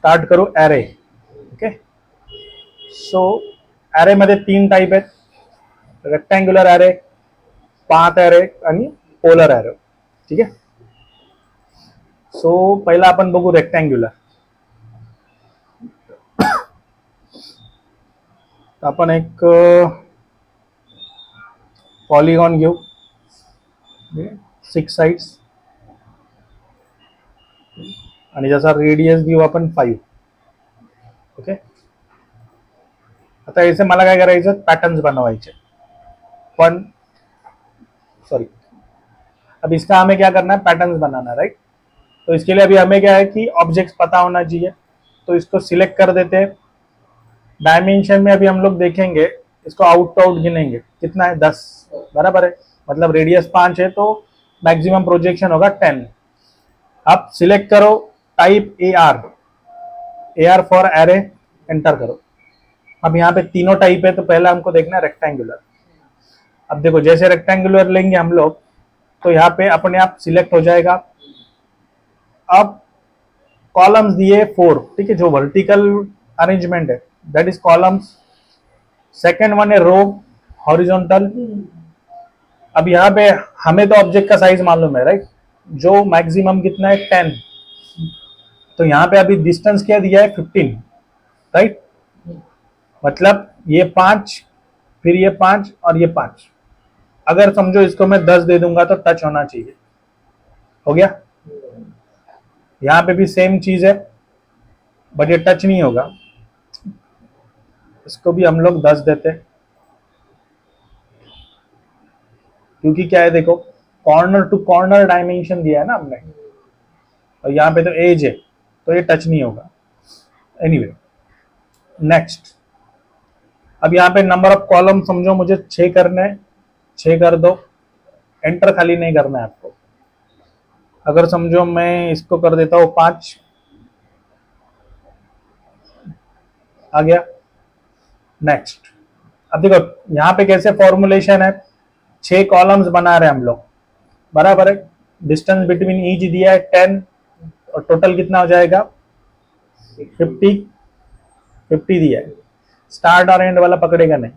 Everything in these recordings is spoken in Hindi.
स्टार्ट करू ॲरे. ओके, सो ॲरे मध्ये 3 टाईप आहेत, रेक्टँग्युलर ॲरे, पाथ ॲरे आणि पोलर ॲरे. ठीक आहे, सो पहिला आपण बघू रेक्टँग्युलर. आपण एक पॉलिगॉन घेऊ, 6 साइड्स, आणि ज्याचा रेडियस घेऊ आपण 5. ओके, आता इसे मला काय करायचं, पैटर्न्स बनवायचे. पण सॉरी, अब इसका हमें क्या करना है, पैटर्न्स बनाना, राइट. तो इसके लिए अभी हमें क्या है कि ऑब्जेक्ट्स पता होना चाहिए. तो इसको सिलेक्ट कर देते हैं. डायमेंशन में अभी हम लोग देखेंगे, इसको आउट टू आउट गिनेंगे, कितना है 10, बराबर है. मतलब रेडियस 5 है तो मैक्सिमम प्रोजेक्शन होगा 10. अब सिलेक्ट करो type AR for array, enter करो. अब यहाँ पे तीनों टाइप है, तो पहला हमको देखना है रेक्टेंगुलर. अब देखो जैसे रेक्टेंगुलर लेंगे हम लोग तो यहाँ पे अपने आप सिलेक्ट हो जाएगा. अब कॉलम्स दिए 4, ठीक है, जो वर्टिकल अरेंजमेंट है that is columns. Second one है रो, हॉरिजॉन्टल. अब यहाँ पे हमें तो ऑब्जेक्ट का साइज मालूम है, राइट, जो मैक्सिमम कितना है 10. तो यहाँ पे अभी डिस्टेंस क्या दिया है 15, राइट. मतलब ये 5, फिर ये 5 और ये 5. अगर समझो इसको मैं 10 दे दूंगा तो टच होना चाहिए. हो गया. यहाँ पे भी सेम चीज है, बट ये टच नहीं होगा. इसको भी हम लोग 10 देते हैं, क्योंकि क्या है, देखो कॉर्नर टू कॉर्नर डायमेंशन दिया है ना हमने, और यहाँ पे तो एज है तो ये टच नहीं होगा. Anyway, next. अब यहाँ पे नंबर ऑफ कॉलम समझो मुझे 6 करने हैं, 6 कर दो. एंटर खाली नहीं करना है आपको. अगर समझो मैं इसको कर देता हूँ 5, आ गया. नेक्स्ट. अब देखो यहाँ पे कैसे फॉर्मुलेशन है, 6 कॉलम्स बना रहे हैं हम लोग, बराबर है. डिस्टेंस बिटवीन ईच दिया है 10, और टोटल कितना हो जाएगा 50 दिया है. स्टार्ट और एंड वाला पकड़ेगा नहीं.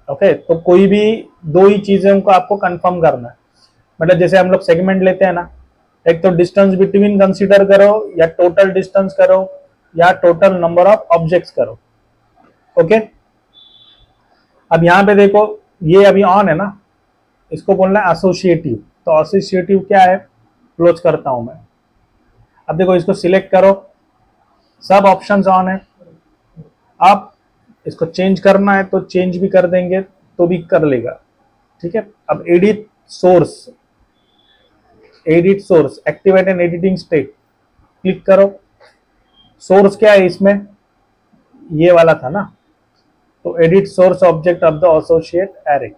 ओके, तो कोई भी 2 ही चीजों को आपको कंफर्म करना है. मतलब जैसे हम लोग सेगमेंट लेते हैं ना, एक तो डिस्टेंस बिटवीन कंसीडर करो, या टोटल डिस्टेंस करो, या टोटल नंबर ऑफ ऑब्जेक्ट्स करो. ओके, अब यहाँ पे देखो ये अभी ऑन है ना, इसको बोलना है एसोसिएटिव. तो एसोसिएटिव क्या है, क्लोज करता हूं मैं. अब देखो इसको सिलेक्ट करो, सब ऑप्शंस ऑन है. अब इसको चेंज करना है तो चेंज भी कर देंगे, तो भी कर लेगा. ठीक है. अब edit source, activate and editing state, click करो. सोर्स क्या है इसमें, ये वाला था ना, तो edit source object of the associate array.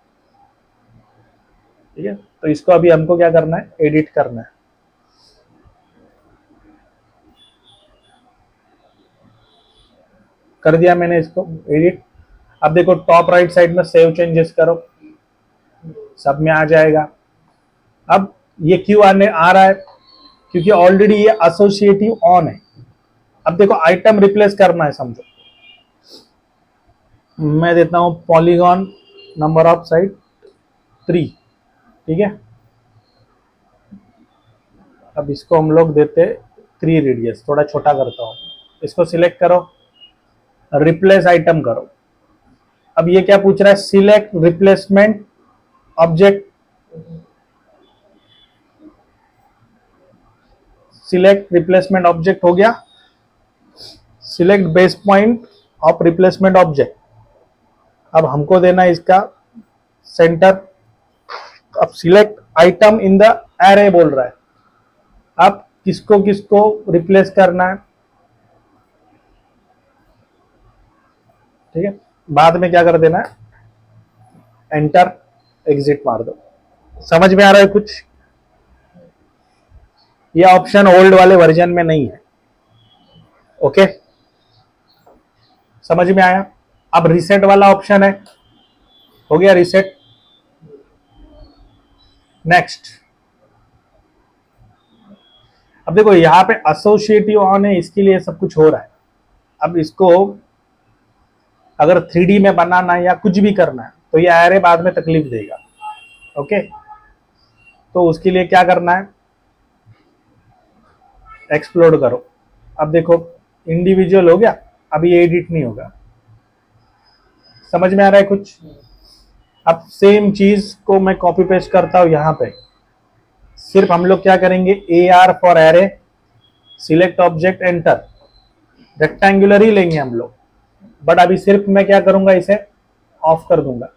ठीक है, तो इसको अभी हमको क्या करना है, एडिट करना है. कर दिया मैंने इसको एडिट. अब देखो टॉप राइट साइड में सेव चेंजेस करो, सब में आ जाएगा. अब ये क्यों आ रहा है, क्योंकि ऑलरेडी ये एसोसिएटिव ऑन है. अब देखो आइटम रिप्लेस करना है, समझो मैं देता हूं पॉलीगॉन नंबर ऑफ साइड 3. ठीक है, अब इसको हम लोग देते 3 रेडियस, थोड़ा छोटा करता हूं. इसको सिलेक्ट करो, रिप्लेस आइटम करो. अब ये क्या पूछ रहा है, select replacement object. Select replacement object हो गया. Select base point of replacement object. अब हमको देना है इसका सेंटर. अब select item in the array बोल रहा है. अब किसको किसको रिप्लेस करना है. ठीक है, बाद में क्या कर देना है, एंटर, एग्जिट मार दो. समझ में आ रहा है कुछ. ये ऑप्शन ओल्ड वाले वर्जन में नहीं है. ओके, समझ में आया. अब रिसेट वाला ऑप्शन है, हो गया रिसेट. नेक्स्ट. अब देखो यहाँ पे एसोसिएटिव ऑन है, इसके लिए सब कुछ हो रहा है। अब इसको अगर 3D में बनाना है या कुछ भी करना है तो ये एरे बाद में तकलीफ देगा। ओके, तो उसके लिए क्या करना है, एक्सप्लोड करो। अब देखो इंडिविजुअल हो गया, अभी एडिट नहीं होगा। समझ में आ रहा है कुछ? अब सेम चीज को मैं कॉपी पेस्ट करता हूं यहाँ पे। सिर्फ हम लोग क्या करेंगे, AR for array, select object, enter. Rectangular ही लेंगे हम लोग, बट अभी सिर्फ मैं क्या करूंगा, इसे ऑफ कर दूंगा।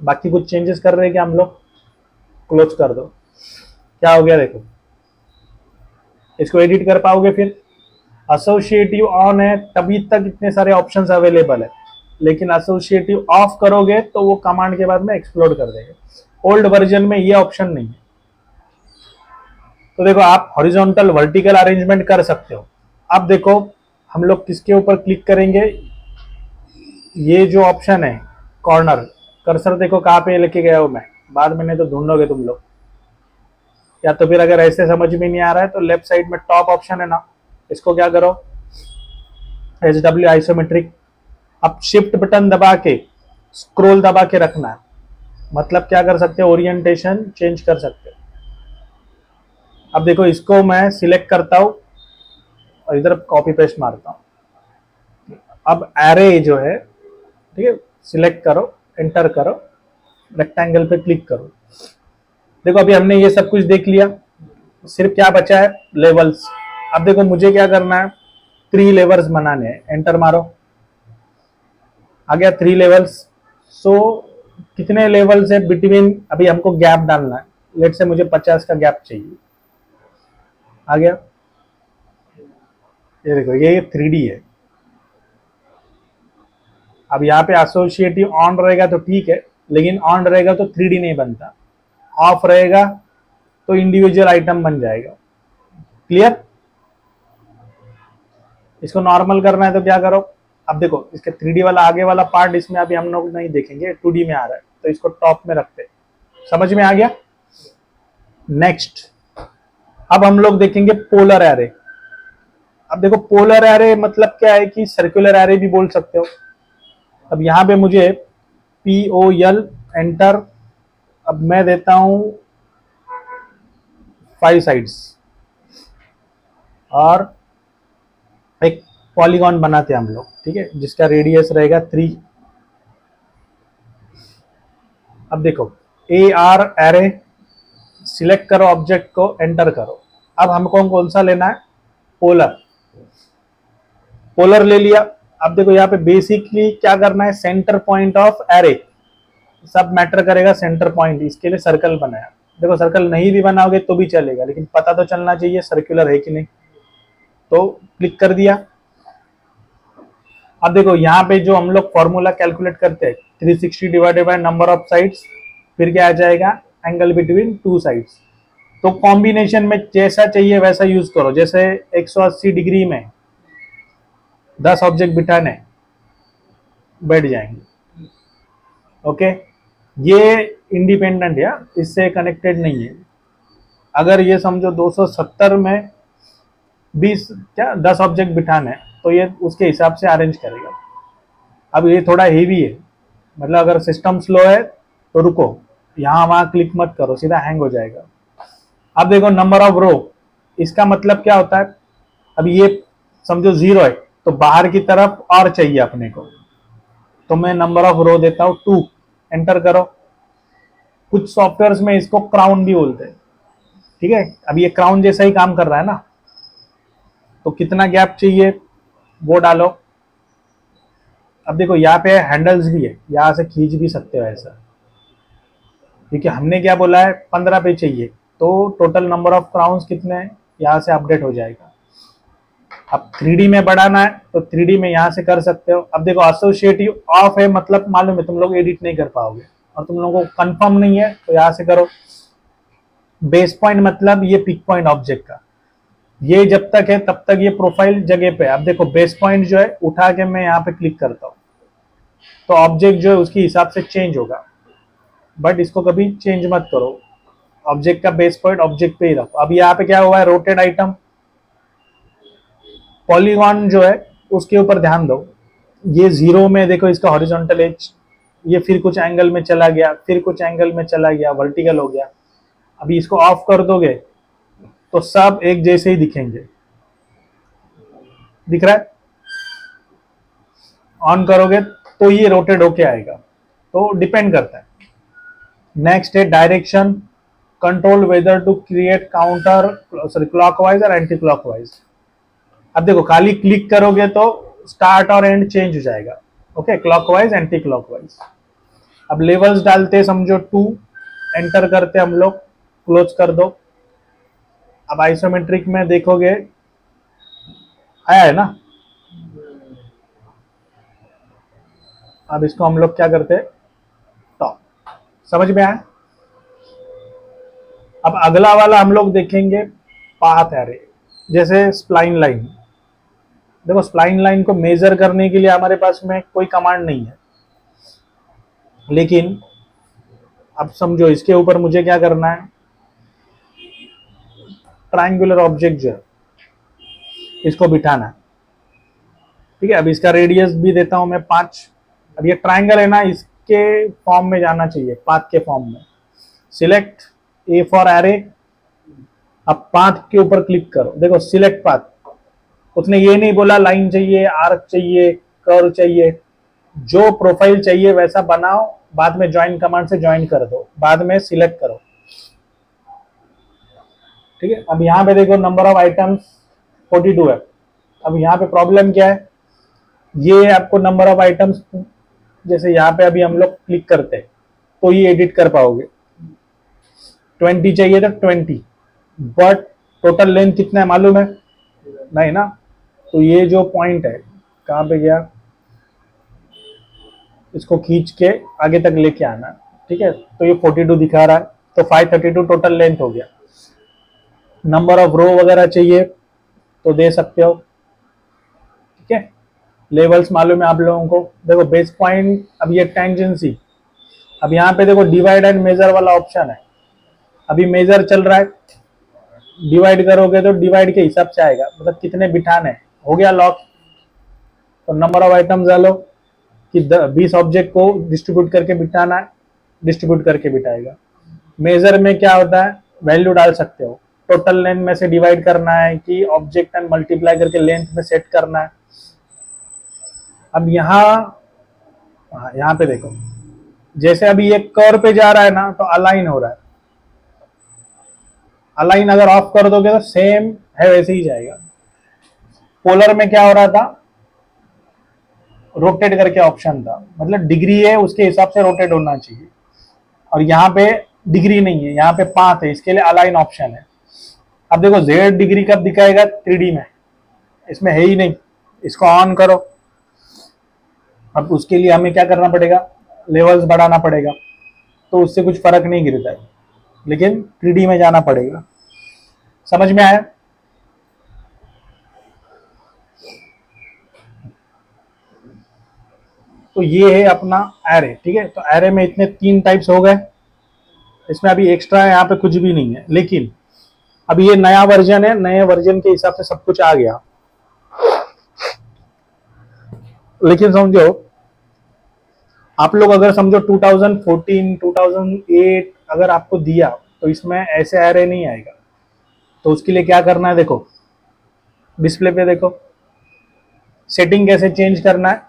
बाकी कुछ चेंजेस कर रहे हैं क्या हम लोग? क्लोज कर दो। क्या हो गया देखो, इसको एडिट कर पाओगे फिर? एसोसिएटिव ऑन है तभी तक इतने सारे ऑप्शंस अवेलेबल है, लेकिन एसोसिएटिव ऑफ करोगे तो वो कमांड के बाद में एक्सप्लोड कर देगा। ओल्ड वर्जन में ये ऑप्शन नहीं है। तो देखो आप हॉरिजॉन्टल वर्टिकल अरेंजमेंट कर सकते हो। अब देखो हम लोग किसके ऊपर क्लिक करेंगे, ये जो ऑप्शन है कॉर्नर, कर्सर देखो कहाँ पे लेके गया हूं मैं, बाद में नहीं तो ढूंढोगे तुम लोग। या तो फिर अगर ऐसे समझ में नहीं आ रहा है तो लेफ्ट साइड में टॉप ऑप्शन है ना, इसको क्या करो, HW आइसोमेट्रिक। अब शिफ्ट बटन दबा के स्क्रॉल दबा के रखना है, मतलब क्या कर सकते हो, ओरिएंटेशन चेंज कर सकते हो। अब देखो इसको मैं सिलेक्ट करता हूं और इधर कॉपी पेस्ट मारता हूं। अब एरे जो है, ठीक है, सिलेक्ट करो, एंटर करो, रेक्टेंगल पे क्लिक करो। देखो अभी हमने ये सब कुछ देख लिया, सिर्फ क्या बचा है, लेवल्स। अब देखो मुझे क्या करना है, 3 लेवल्स बनाने हैं। एंटर मारो, आ गया 3 लेवल्स। सो कितने लेवल्स है बिटवीन, अभी हमको गैप डालना है। लेट से मुझे 50 का गैप चाहिए, आ गया। ये देखो ये 3D है। अब यहाँ पे एसोसिएटिव ऑन रहेगा तो ठीक है, लेकिन ऑन रहेगा तो 3D नहीं बनता, ऑफ रहेगा तो इंडिविजुअल आइटम बन जाएगा। क्लियर? इसको नॉर्मल करना है तो क्या करो, अब देखो इसके 3D वाला आगे वाला पार्ट इसमें अभी हम लोग नहीं देखेंगे, 2D में आ रहा है, तो इसको टॉप में रखते। समझ में आ गया? नेक्स्ट अब हम लोग देखेंगे पोलर एरे। अब देखो पोलर एरे मतलब क्या है कि सर्कुलर एरे भी बोल सकते हो। अब यहां पे मुझे POL एंटर, अब मैं देता हूं 5 साइड्स और एक पॉलीगॉन बनाते हैं हम लोग, ठीक है, जिसका रेडियस रहेगा 3। अब देखो AR एरे, सिलेक्ट करो ऑब्जेक्ट को, एंटर करो। अब हमको कौन सा लेना है, पोलर। पोलर ले लिया। अब देखो यहाँ पे बेसिकली क्या करना है, सेंटर पॉइंट ऑफ एरे, सब मैटर करेगा सेंटर पॉइंट। इसके लिए सर्कल बनाया। देखो सर्कल नहीं भी बनाओगे तो भी चलेगा, लेकिन पता तो चलना चाहिए सर्कुलर है कि नहीं। तो क्लिक कर दिया। अब देखो यहाँ पे जो हम लोग फॉर्मूला कैलकुलेट करते हैं, 360 divided by number of sides, फिर क्या आ जाएगा, एंगल बिटवीन 2 साइड्स। तो कॉम्बिनेशन में जैसा चाहिए वैसा यूज करो। जैसे 180 डिग्री में 10 ऑब्जेक्ट बिठाने, बैठ जाएंगे। ओके, ये इंडिपेंडेंट है, इससे कनेक्टेड नहीं है। अगर ये समझो 270 में 10 ऑब्जेक्ट बिठाने, तो ये उसके हिसाब से अरेंज करेगा। अब ये थोड़ा हेवी है, मतलब अगर सिस्टम स्लो है तो रुको, यहाँ वहां क्लिक मत करो, सीधा हैंग हो जाएगा। अब देखो नंबर ऑफ रो, इसका मतलब क्या होता है, अब ये समझो 0 है तो बाहर की तरफ और चाहिए अपने को, तो मैं नंबर ऑफ रो देता हूं 2। एंटर करो। कुछ सॉफ्टवेयर में इसको क्राउन भी बोलते हैं, ठीक है। अब ये क्राउन जैसा ही काम कर रहा है ना। तो कितना गैप चाहिए वो डालो। अब देखो यहाँ पे हैंडल्स भी है, यहाँ से खींच भी सकते हो ऐसा, क्योंकि हमने क्या बोला है 15 पे चाहिए, तो टोटल नंबर ऑफ क्राउन्स कितने हैं यहाँ से अपडेट हो जाएगा। अब 3D में बढ़ाना है तो 3D में यहाँ से कर सकते हो। अब देखो एसोसिएटिव ऑफ है, मतलब मालूम है तुम लोग एडिट नहीं कर पाओगे, और तुम लोगों को कंफर्म नहीं है तो यहाँ से करो। बेस पॉइंट मतलब ये पिक पॉइंट ऑब्जेक्ट का, ये जब तक है तब तक ये प्रोफाइल जगह पे। अब देखो बेस पॉइंट जो है उठा के मैं यहाँ पे क्लिक करता हूँ तो ऑब्जेक्ट जो है उसके हिसाब से चेंज होगा, बट इसको कभी चेंज मत करो। ऑब्जेक्ट का बेस पॉइंट ऑब्जेक्ट पे ही रखो। अब यहाँ पे क्या हुआ है, रोटेट आइटम, पॉलीगॉन जो है उसके ऊपर ध्यान दो, ये 0 में देखो इसका हॉरिजॉन्टल एज, ये फिर कुछ एंगल में चला गया, फिर कुछ एंगल में चला गया, वर्टिकल हो गया। अभी इसको ऑफ कर दोगे तो सब एक जैसे ही दिखेंगे, दिख रहा है? ऑन करोगे तो ये रोटेट होके आएगा, तो डिपेंड करता है। नेक्स्ट है direction, control whether to create counter, sorry clockwise और एंटी क्लॉकवाइज। अब देखो खाली क्लिक करोगे तो स्टार्ट और एंड चेंज हो जाएगा, ओके, क्लॉकवाइज एंटी क्लॉकवाइज। अब लेवल्स डालते समझो 2, एंटर करते हम लोग, क्लोज कर दो। अब आइसोमेट्रिक में देखोगे आया है ना। अब इसको हम लोग क्या करते हैं, टॉप, समझ में आया? अब अगला वाला हम लोग देखेंगे पाथ एरे, जैसे स्प्लाइन लाइन। देखो स्प्लाइन लाइन को मेजर करने के लिए हमारे पास में कोई कमांड नहीं है, लेकिन अब समझो इसके ऊपर मुझे क्या करना है, ट्रायंगुलर ऑब्जेक्ट जो है इसको बिठाना है, ठीक है। अब इसका रेडियस भी देता हूं मैं 5। अब ये ट्रायंगल है ना, इसके फॉर्म में जाना चाहिए, पाथ के फॉर्म में। सिलेक्ट ए फॉर एरे, अब पाथ के ऊपर क्लिक करो, देखो सिलेक्ट पाथ। उसने ये नहीं बोला लाइन चाहिए, आर्क चाहिए, कर्व चाहिए, जो प्रोफाइल चाहिए वैसा बनाओ, बाद में ज्वाइन कमांड से ज्वाइन कर दो, बाद में सिलेक्ट करो, ठीक है। अब यहाँ पे देखो नंबर ऑफ आइटम्स 42 है। अब यहाँ पे प्रॉब्लम क्या है, ये आपको नंबर ऑफ आइटम्स, जैसे यहाँ पे अभी हम लोग क्लिक करते हैं तो ये एडिट कर पाओगे, 20 चाहिए तो 20, बट टोटल लेंथ कितना है मालूम है नहीं ना। तो ये जो पॉइंट है कहाँ पे गया, इसको खींच के आगे तक लेके आना, ठीक है। तो ये 42 दिखा रहा है, तो 532 टोटल लेंथ हो गया। नंबर ऑफ रो वगैरह चाहिए तो दे सकते हो, ठीक है। लेवल्स मालूम है आप लोगों को, देखो बेस पॉइंट, अब ये टेंजेंसी। अब यहाँ पे देखो डिवाइड एंड मेजर वाला ऑप्शन है, अभी मेजर चल रहा है, डिवाइड करोगे तो डिवाइड के हिसाब से आएगा, मतलब कितने बिठाने, हो गया लॉक। तो नंबर ऑफ आइटम्स डालो कि 20 ऑब्जेक्ट को डिस्ट्रीब्यूट करके बिठाना है, डिस्ट्रीब्यूट करके बिठाएगा। मेजर में क्या होता है, वैल्यू डाल सकते हो, टोटल लेंथ में से डिवाइड करना है कि ऑब्जेक्ट एंड मल्टीप्लाई करके लेंथ में सेट करना है। अब यहाँ पे देखो, जैसे अभी ये कर्व पे जा रहा है ना, तो अलाइन हो रहा है। अलाइन अगर ऑफ कर दोगे तो सेम है वैसे ही जाएगा। पोलर में क्या हो रहा था, रोटेट करके ऑप्शन था, मतलब डिग्री है उसके हिसाब से रोटेट होना चाहिए, और यहाँ पे डिग्री नहीं है, यहाँ पे पाथ है, इसके लिए अलाइन ऑप्शन है। अब देखो Z डिग्री कब दिखाएगा, 3D में, इसमें है ही नहीं। इसको ऑन करो। अब उसके लिए हमें क्या करना पड़ेगा, लेवल्स बढ़ाना पड़ेगा, तो उससे कुछ फर्क नहीं गिरता है, लेकिन 3D में जाना पड़ेगा। समझ में आया? तो ये है अपना एरे, ठीक है। तो एरे में इतने 3 टाइप्स हो गए, इसमें अभी एक्स्ट्रा है, यहाँ पे कुछ भी नहीं है, लेकिन अभी ये नया वर्जन है, नए वर्जन के हिसाब से सब कुछ आ गया। लेकिन समझो आप लोग अगर समझो 2014 2008 अगर आपको दिया तो इसमें ऐसे एरे नहीं आएगा। तो उसके लिए क्या करना है, देखो डिस्प्ले पे देखो सेटिंग कैसे चेंज करना है।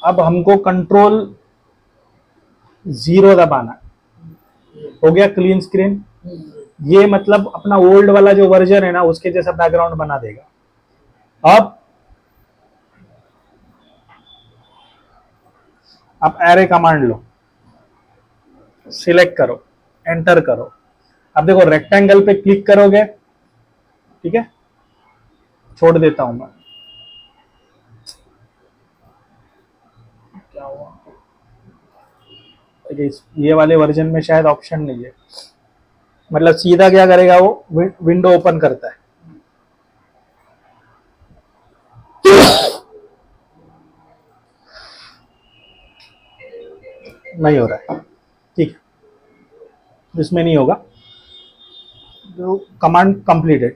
अब हमको कंट्रोल 0 दबाना है, हो गया क्लीन स्क्रीन। ये मतलब अपना ओल्ड वाला जो वर्जन है ना उसके जैसा बैकग्राउंड बना देगा। अब आप एरे कमांड लो, सिलेक्ट करो, एंटर करो। अब देखो रेक्टेंगल पे क्लिक करोगे, ठीक है, छोड़ देता हूं मैं, क्या हुआ, ये वाले वर्जन में शायद ऑप्शन नहीं है, मतलब सीधा क्या करेगा वो विंडो ओपन करता है। नहीं हो रहा है, ठीक है। इसमें नहीं होगा। तो कमांड कंप्लीटेड।